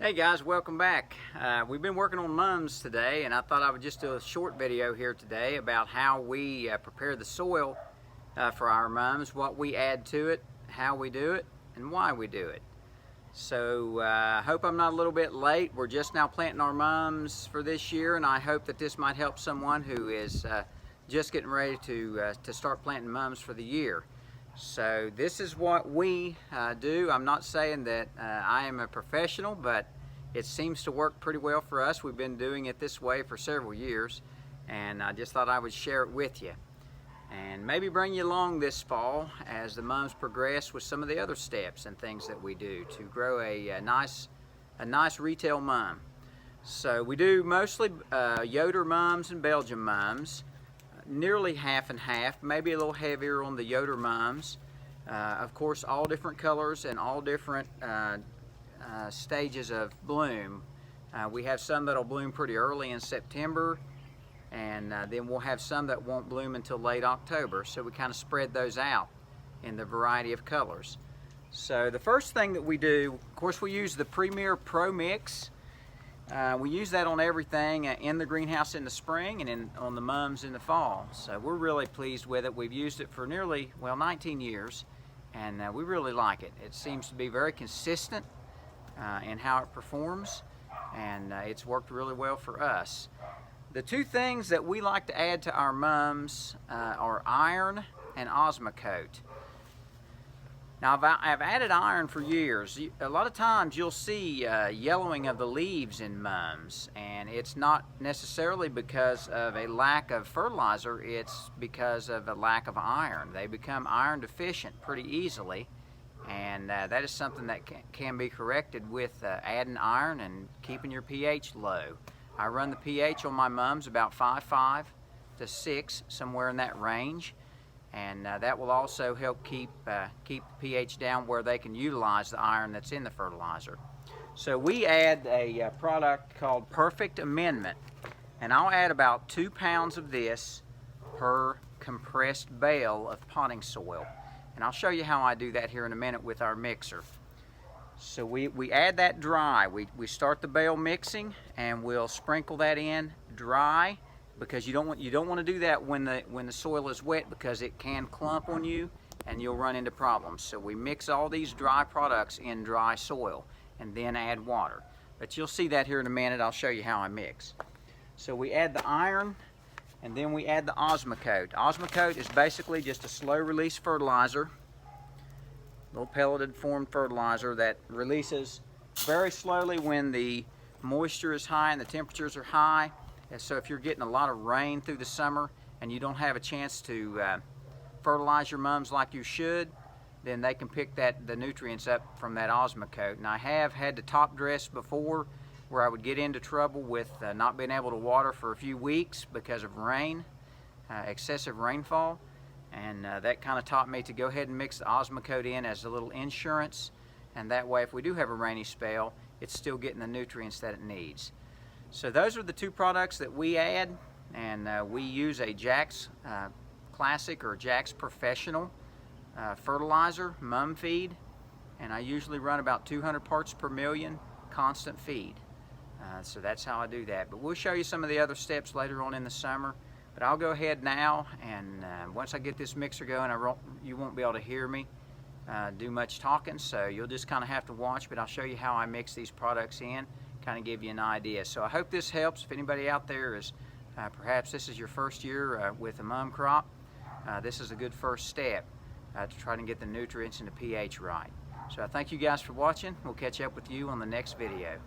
Hey guys, welcome back. We've been working on mums today, and I thought I would just do a short video here today about how we prepare the soil for our mums, what we add to it, how we do it, and why we do it. So I hope I'm not a little bit late. We're just now planting our mums for this year, and I hope that this might help someone who is just getting ready to start planting mums for the year. So this is what we do. I'm not saying that I am a professional, but it seems to work pretty well for us. We've been doing it this way for several years, and I just thought I would share it with you and maybe bring you along this fall as the mums progress with some of the other steps and things that we do to grow a nice retail mum. So we do mostly Yoder mums and Belgian mums. Nearly half and half, maybe a little heavier on the Yoder mums. Of course, all different colors and all different stages of bloom. We have some that'll bloom pretty early in September, and then we'll have some that won't bloom until late October. So we kind of spread those out in the variety of colors. So the first thing that we do, of course, we use the Premier Pro Mix. We use that on everything in the greenhouse in the spring and on the mums in the fall. So we're really pleased with it. We've used it for nearly, 19 years, and we really like it. It seems to be very consistent in how it performs, and it's worked really well for us. The two things that we like to add to our mums are iron and Osmocote. Now, I've added iron for years. A lot of times you'll see yellowing of the leaves in mums, and it's not necessarily because of a lack of fertilizer, it's because of a lack of iron. They become iron deficient pretty easily, and that is something that can be corrected with adding iron and keeping your pH low. I run the pH on my mums about 5.5 to 6, somewhere in that range. And that will also help keep the pH down where they can utilize the iron that's in the fertilizer. So we add a product called Perfect Amendment, and I'll add about 2 pounds of this per compressed bale of potting soil. And I'll show you how I do that here in a minute with our mixer. So we add that dry. We start the bale mixing, and we'll sprinkle that in dry, because you don't want to do that when the soil is wet, because it can clump on you and you'll run into problems. So we mix all these dry products in dry soil and then add water. But you'll see that here in a minute. I'll show you how I mix. So we add the iron, and then we add the Osmocote. Osmocote is basically just a slow release fertilizer, little pelleted form fertilizer that releases very slowly when the moisture is high and the temperatures are high. And so if you're getting a lot of rain through the summer and you don't have a chance to fertilize your mums like you should, then they can pick the nutrients up from that Osmocote. And I have had to top dress before, where I would get into trouble with not being able to water for a few weeks because of rain, excessive rainfall. And that kind of taught me to go ahead and mix the Osmocote in as a little insurance. And that way, if we do have a rainy spell, it's still getting the nutrients that it needs. So those are the two products that we add, and we use a Jack's Classic or Jack's Professional fertilizer, mum feed, and I usually run about 200 parts per million constant feed. So that's how I do that. But we'll show you some of the other steps later on in the summer. But I'll go ahead now, and once I get this mixer going, you won't be able to hear me do much talking, so you'll just kind of have to watch, but I'll show you how I mix these products in, kind of give you an idea. So I hope this helps. If anybody out there is perhaps this is your first year with a mum crop, this is a good first step to try to get the nutrients and the pH right. So I thank you guys for watching. We'll catch up with you on the next video.